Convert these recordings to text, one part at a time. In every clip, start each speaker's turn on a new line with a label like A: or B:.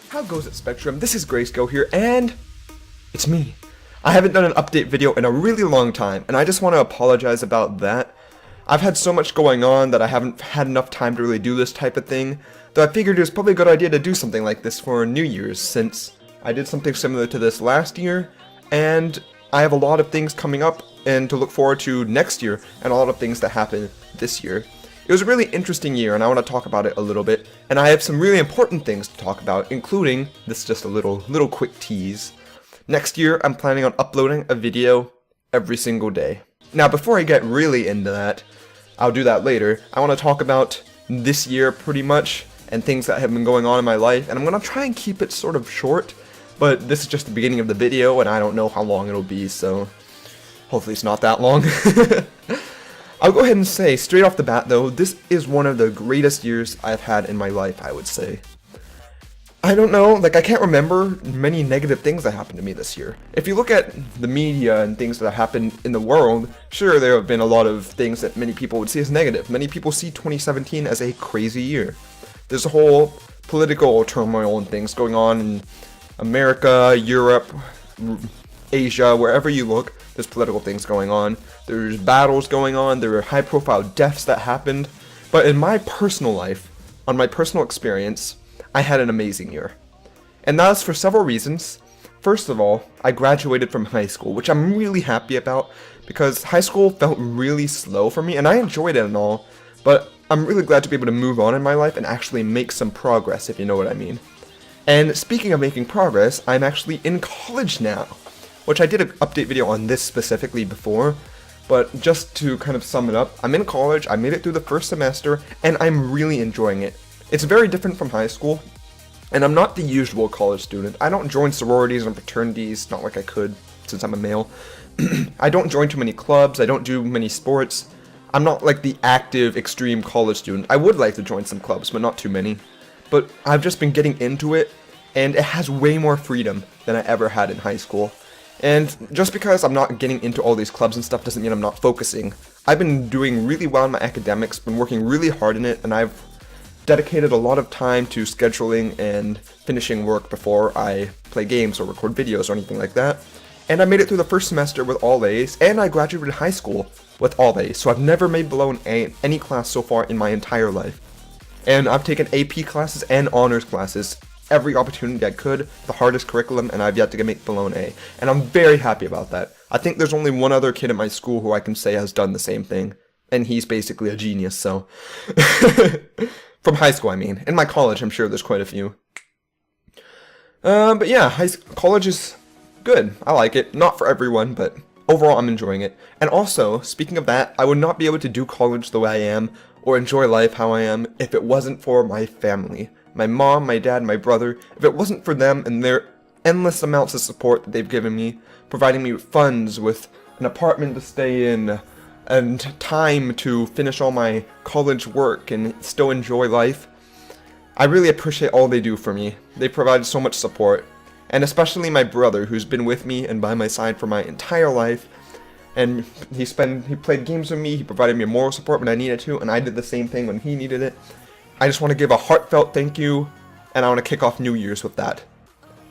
A: How goes it, Spectrum? This is Grayscale here, and it's me. I haven't done an update video in a really long time, and I just want to apologize about that. I've had so much going on that I haven't had enough time to really do this type of thing, though I figured it was probably a good idea to do something like this for New Year's, since I did something similar to this last year, and I have a lot of things coming up and to look forward to next year, and a lot of things that happen this year. It was a really interesting year, and I want to talk about it a little bit, and I have some really important things to talk about, including, this is just a little quick tease. Next year, I'm planning on uploading a video every single day. Now, before I get really into that, I'll do that later, I want to talk about this year pretty much, and things that have been going on in my life, and I'm going to try and keep it sort of short, but this is just the beginning of the video, and I don't know how long it'll be, so hopefully it's not that long. I'll go ahead and say, straight off the bat though, this is one of the greatest years I've had in my life, I would say. I don't know, I can't remember many negative things that happened to me this year. If you look at the media and things that have happened in the world, sure, there have been a lot of things that many people would see as negative. Many people see 2017 as a crazy year. There's a whole political turmoil and things going on in America, Europe, Asia, wherever you look, there's political things going on. There's battles going on, there are high-profile deaths that happened. But in my personal life, on my personal experience, I had an amazing year. And that's for several reasons. First of all, I graduated from high school, which I'm really happy about, because high school felt really slow for me, and I enjoyed it and all, but I'm really glad to be able to move on in my life and actually make some progress, if you know what I mean. And speaking of making progress, I'm actually in college now, which I did an update video on this specifically before, but just to kind of sum it up, I'm in college, I made it through the first semester, and I'm really enjoying it. It's very different from high school, and I'm not the usual college student. I don't join sororities and fraternities, not like I could, since I'm a male. I don't join too many clubs, I don't do many sports. I'm not like the active, extreme college student. I would like to join some clubs, but not too many. But I've just been getting into it, and it has way more freedom than I ever had in high school. And just because I'm not getting into all these clubs and stuff doesn't mean I'm not focusing. I've been doing really well in my academics, been working really hard in it, and I've dedicated a lot of time to scheduling and finishing work before I play games or record videos or anything like that. And I made it through the first semester with all A's, and I graduated high school with all A's, so I've never made below an A in any class so far in my entire life. And I've taken AP classes and honors classes every opportunity I could, the hardest curriculum, and I've yet to make below an A. And I'm very happy about that. I think there's only one other kid at my school who I can say has done the same thing, and he's basically a genius, so... From high school, I mean. In my college, I'm sure there's quite a few. But yeah, college is good. I like it. Not for everyone, but overall I'm enjoying it. And also, speaking of that, I would not be able to do college the way I am, or enjoy life how I am, if it wasn't for my family. My mom, my dad, my brother. If it wasn't for them and their endless amounts of support that they've given me, providing me with funds, with an apartment to stay in, and time to finish all my college work and still enjoy life, I really appreciate all they do for me. They provide so much support, and especially my brother, who's been with me and by my side for my entire life, and he played games with me, he provided me moral support when I needed to, and I did the same thing when he needed it. I just want to give a heartfelt thank you, and I want to kick off New Year's with that.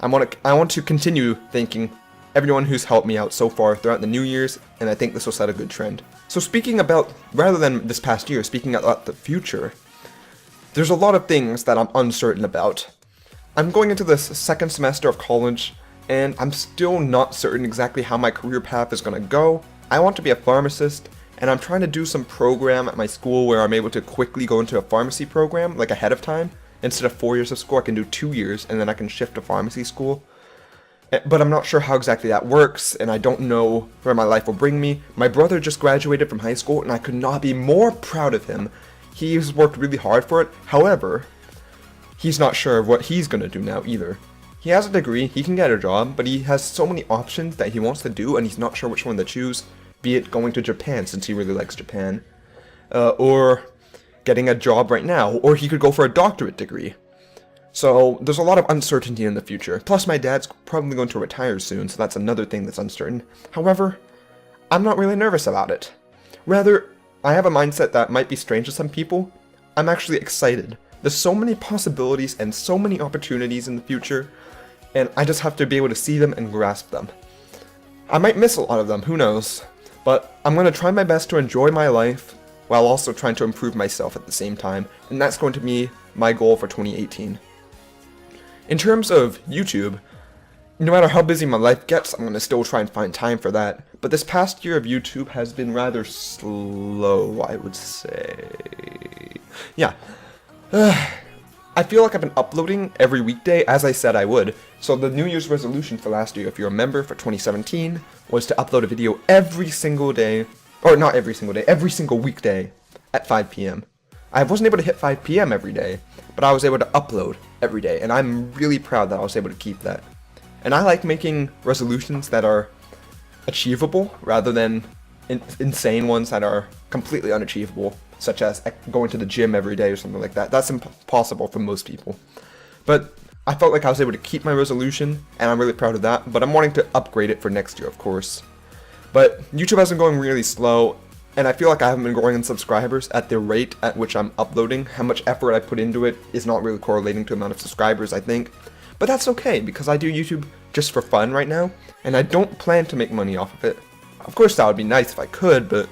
A: I want to continue thanking everyone who's helped me out so far throughout the New Year's, and I think this will set a good trend. So speaking about, rather than this past year, speaking about the future, there's a lot of things that I'm uncertain about. I'm going into this second semester of college, and I'm still not certain exactly how my career path is going to go. I want to be a pharmacist, and I'm trying to do some program at my school where I'm able to quickly go into a pharmacy program, like ahead of time. Instead of 4 years of school, I can do 2 years, and then I can shift to pharmacy school. But I'm not sure how exactly that works, and I don't know where my life will bring me. My brother just graduated from high school, and I could not be more proud of him. He's worked really hard for it. However, he's not sure of what he's going to do now either. He has a degree, he can get a job, but he has so many options that he wants to do, and he's not sure which one to choose. Be it going to Japan, since he really likes Japan, or getting a job right now, or he could go for a doctorate degree. So there's a lot of uncertainty in the future. Plus my dad's probably going to retire soon, so that's another thing that's uncertain. However, I'm not really nervous about it. Rather, I have a mindset that might be strange to some people. I'm actually excited. There's so many possibilities and so many opportunities in the future, and I just have to be able to see them and grasp them. I might miss a lot of them, who knows, but I'm going to try my best to enjoy my life while also trying to improve myself at the same time, and that's going to be my goal for 2018. In terms of YouTube, no matter how busy my life gets, I'm going to still try and find time for that, but this past year of YouTube has been rather slow, I would say. Yeah. I feel like I've been uploading every weekday as I said I would, so the New Year's resolution for last year, if you remember, for 2017, was to upload a video every single day, or not every single day, every single weekday at 5 p.m. I wasn't able to hit 5 p.m. every day, but I was able to upload every day, and I'm really proud that I was able to keep that. And I like making resolutions that are achievable rather than insane ones that are completely unachievable, such as going to the gym every day or something like that. That's impossible for most people. But I felt like I was able to keep my resolution, and I'm really proud of that, but I'm wanting to upgrade it for next year, of course. But YouTube has been going really slow, and I feel like I haven't been growing in subscribers at the rate at which I'm uploading. How much effort I put into it is not really correlating to the amount of subscribers, I think. But that's okay, because I do YouTube just for fun right now, and I don't plan to make money off of it. Of course, that would be nice if I could, but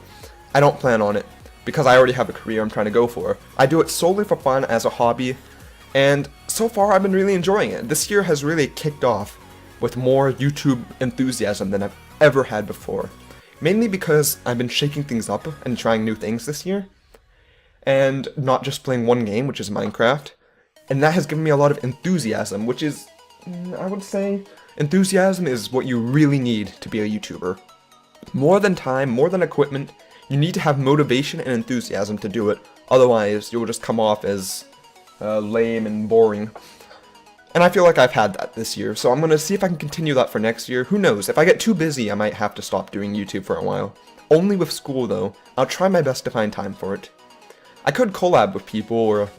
A: I don't plan on it, because I already have a career I'm trying to go for. I do it solely for fun as a hobby, and so far I've been really enjoying it. This year has really kicked off with more YouTube enthusiasm than I've ever had before. Mainly because I've been shaking things up and trying new things this year, and not just playing one game, which is Minecraft. And that has given me a lot of enthusiasm, which is, I would say, enthusiasm is what you really need to be a YouTuber. More than time, more than equipment, you need to have motivation and enthusiasm to do it, otherwise you'll just come off as lame and boring. And I feel like I've had that this year, so I'm going to see if I can continue that for next year. Who knows, if I get too busy I might have to stop doing YouTube for a while. Only with school though, I'll try my best to find time for it. I could collab with people or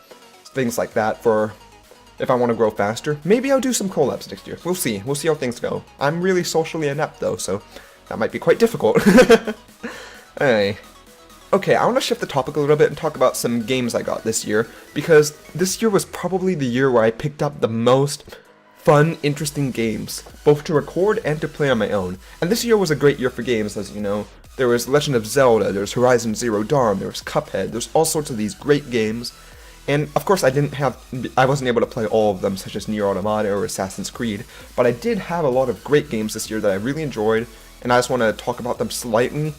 A: things like that for if I want to grow faster. Maybe I'll do some collabs next year. We'll see how things go. I'm really socially inept though, so that might be quite difficult. Hey. Okay, I want to shift the topic a little bit and talk about some games I got this year, because this year was probably the year where I picked up the most fun, interesting games, both to record and to play on my own. And this year was a great year for games, as you know. There was Legend of Zelda, there was Horizon Zero Dawn, there was Cuphead, there's all sorts of these great games. And of course I wasn't able to play all of them, such as Nier Automata or Assassin's Creed, but I did have a lot of great games this year that I really enjoyed, and I just want to talk about them slightly.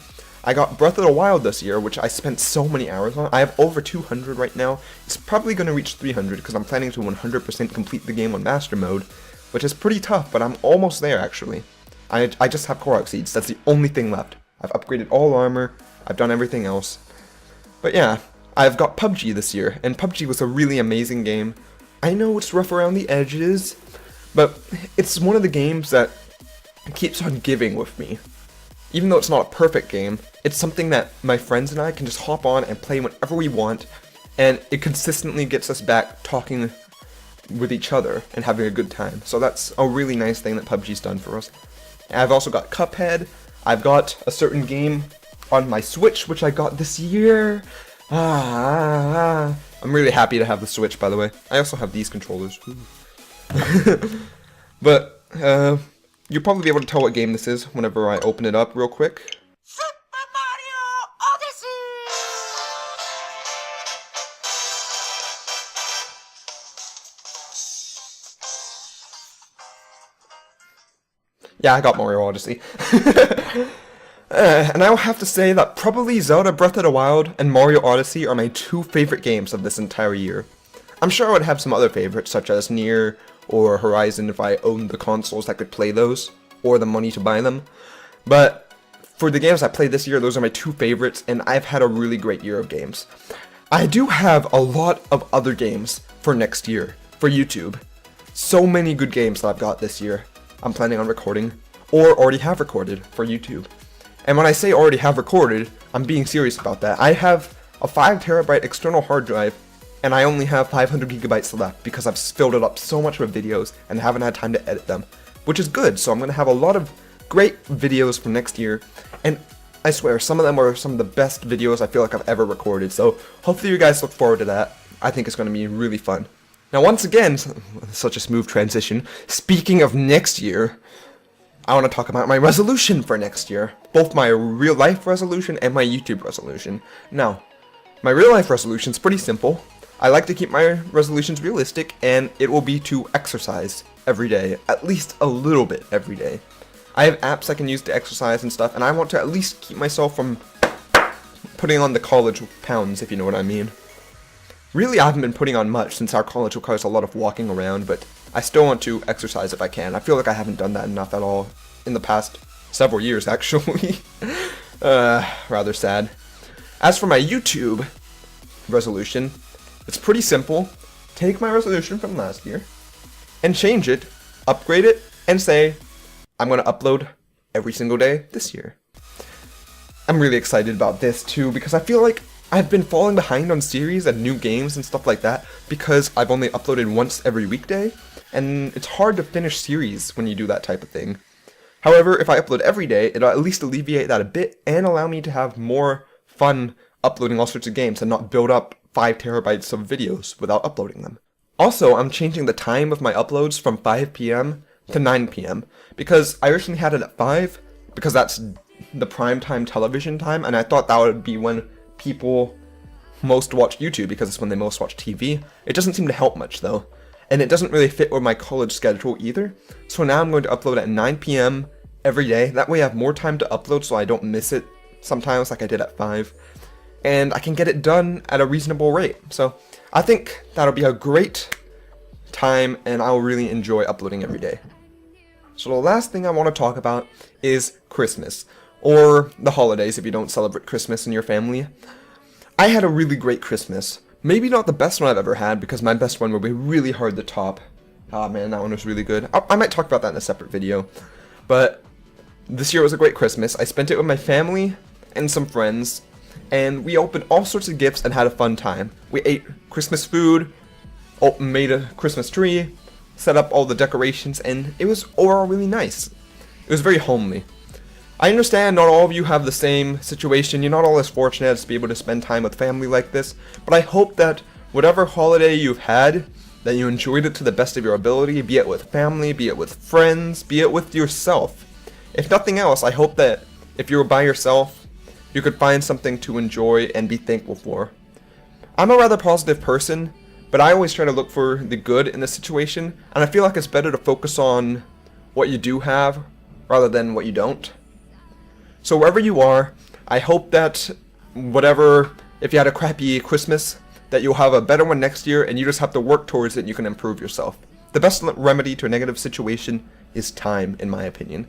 A: I got Breath of the Wild this year, which I spent so many hours on. I have over 200 right now. It's probably going to reach 300 because I'm planning to 100% complete the game on Master Mode, which is pretty tough, but I'm almost there actually. I just have Korok Seeds, that's the only thing left. I've upgraded all armor, I've done everything else. But yeah, I've got PUBG this year, and PUBG was a really amazing game. I know it's rough around the edges, but it's one of the games that keeps on giving with me. Even though it's not a perfect game, it's something that my friends and I can just hop on and play whenever we want, and it consistently gets us back talking with each other and having a good time. So that's a really nice thing that PUBG's done for us. I've also got Cuphead. I've got a certain game on my Switch, which I got this year. I'm really happy to have the Switch, by the way. I also have these controllers. But, you'll probably be able to tell what game this is whenever I open it up real quick.
B: Super Mario Odyssey!
A: Yeah, I got Mario Odyssey. And I will have to say that probably Zelda Breath of the Wild and Mario Odyssey are my two favorite games of this entire year. I'm sure I would have some other favorites, such as Nier or Horizon if I owned the consoles that could play those, or the money to buy them. But for the games I played this year, those are my two favorites, and I've had a really great year of games. I do have a lot of other games for next year, for YouTube. So many good games that I've got this year I'm planning on recording, or already have recorded for YouTube. And when I say already have recorded, I'm being serious about that. I have a 5TB external hard drive, and I only have 500 gigabytes left because I've filled it up so much with videos and haven't had time to edit them, which is good. So I'm going to have a lot of great videos for next year, and I swear some of them are some of the best videos I feel like I've ever recorded. So hopefully you guys look forward to that. I think it's going to be really fun. Now, once again, such a smooth transition, speaking of next year, I want to talk about my resolution for next year. Both my real life resolution and my YouTube resolution. Now, my real life resolution is pretty simple. I like to keep my resolutions realistic, and it will be to exercise every day, at least a little bit every day. I have apps I can use to exercise and stuff, and I want to at least keep myself from putting on the college pounds, if you know what I mean. Really, I haven't been putting on much since our college requires a lot of walking around, but I still want to exercise if I can. I feel like I haven't done that enough at all in the past several years, actually. Rather sad. As for my YouTube resolution, it's pretty simple. Take my resolution from last year and change it, upgrade it, and say, I'm going to upload every single day this year. I'm really excited about this too because I feel like I've been falling behind on series and new games and stuff like that because I've only uploaded once every weekday, and it's hard to finish series when you do that type of thing. However, if I upload every day, it'll at least alleviate that a bit and allow me to have more fun uploading all sorts of games and not build up 5 terabytes of videos without uploading them. Also, I'm changing the time of my uploads from 5 p.m. to 9 p.m. because I originally had it at 5 because that's the prime time television time, and I thought that would be when people most watch YouTube because it's when they most watch TV. It doesn't seem to help much though, and it doesn't really fit with my college schedule either. So now I'm going to upload at 9 p.m. every day. That way I have more time to upload so I don't miss it sometimes like I did at 5. And I can get it done at a reasonable rate. So I think that'll be a great time and I'll really enjoy uploading every day. So the last thing I want to talk about is Christmas. Or the holidays if you don't celebrate Christmas in your family. I had a really great Christmas. Maybe not the best one I've ever had because my best one will be really hard to top. Ah man, that one was really good. I might talk about that in a separate video. But this year was a great Christmas. I spent it with my family and some friends. And we opened all sorts of gifts and had a fun time. We ate Christmas food, made a Christmas tree, set up all the decorations, and it was overall really nice. It was very homely. I understand not all of you have the same situation, you're not all as fortunate as to be able to spend time with family like this, but I hope that whatever holiday you've had, that you enjoyed it to the best of your ability, be it with family, be it with friends, be it with yourself. If nothing else, I hope that if you were by yourself, you could find something to enjoy and be thankful for. I'm a rather positive person, but I always try to look for the good in the situation, and I feel like it's better to focus on what you do have rather than what you don't. So wherever you are, I hope that if you had a crappy Christmas, that you'll have a better one next year and you just have to work towards it and you can improve yourself. The best remedy to a negative situation is time, in my opinion.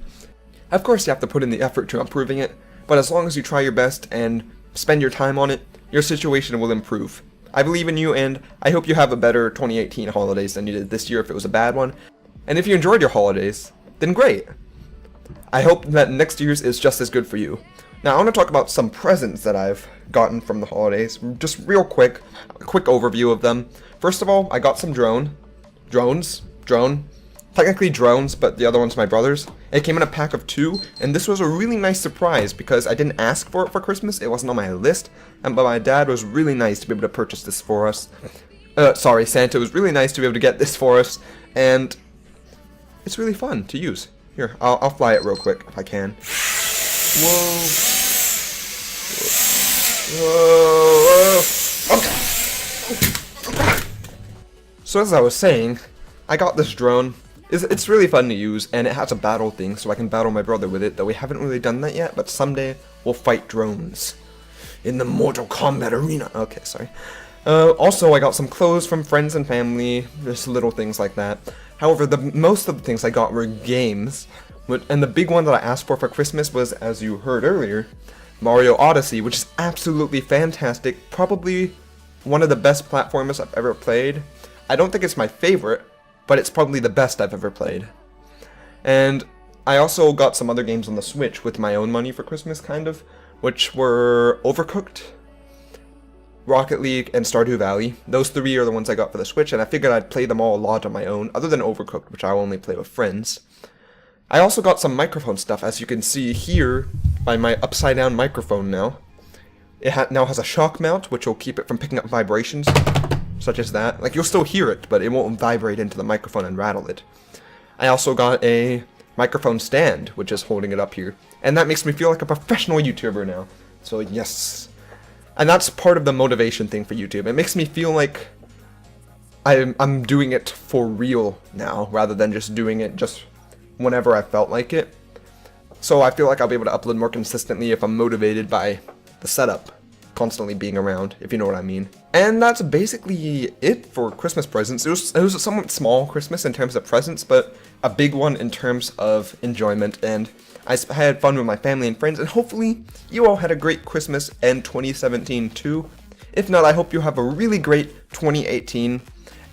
A: Of course you have to put in the effort to improving it, but as long as you try your best and spend your time on it, your situation will improve. I believe in you and I hope you have a better 2018 holidays than you did this year if it was a bad one. And if you enjoyed your holidays, then great. I hope that next year's is just as good for you. Now I want to talk about some presents that I've gotten from the holidays. Just real quick, a quick overview of them. First of all, I got some drones, technically drones, but the other one's my brother's. It came in a pack of 2, and this was a really nice surprise because I didn't ask for it for Christmas. It wasn't on my list, but my dad was really nice to be able to purchase this for us. Santa was really nice to be able to get this for us, and it's really fun to use. Here, I'll fly it real quick if I can. Whoa. Okay. So as I was saying, I got this drone. It's really fun to use, and it has a battle thing, so I can battle my brother with it, though we haven't really done that yet, but someday we'll fight drones in the Mortal Kombat arena. Okay, sorry. Also, I got some clothes from friends and family, just little things like that. However, most of the things I got were games, and the big one that I asked for Christmas was, as you heard earlier, Mario Odyssey, which is absolutely fantastic, probably one of the best platformers I've ever played. I don't think it's my favorite, but it's probably the best I've ever played. And I also got some other games on the Switch with my own money for Christmas, kind of, which were Overcooked, Rocket League, and Stardew Valley. Those 3 are the ones I got for the Switch, and I figured I'd play them all a lot on my own, other than Overcooked, which I only play with friends. I also got some microphone stuff, as you can see here by my upside-down microphone now. It now has a shock mount, which will keep it from picking up vibrations. such as that. Like, you'll still hear it, but it won't vibrate into the microphone and rattle it. I also got a microphone stand, which is holding it up here. And that makes me feel like a professional YouTuber now. So yes. And that's part of the motivation thing for YouTube. It makes me feel like I'm doing it for real now, rather than just doing it just whenever I felt like it. So I feel like I'll be able to upload more consistently if I'm motivated by the setup constantly being around, if you know what I mean. And that's basically it for Christmas presents. It was a somewhat small Christmas in terms of presents, but a big one in terms of enjoyment, and I had fun with my family and friends, and hopefully you all had a great Christmas and 2017 too. If not, I hope you have a really great 2018,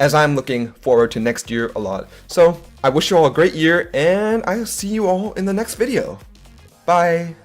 A: as I'm looking forward to next year a lot. So, I wish you all a great year, and I'll see you all in the next video. Bye!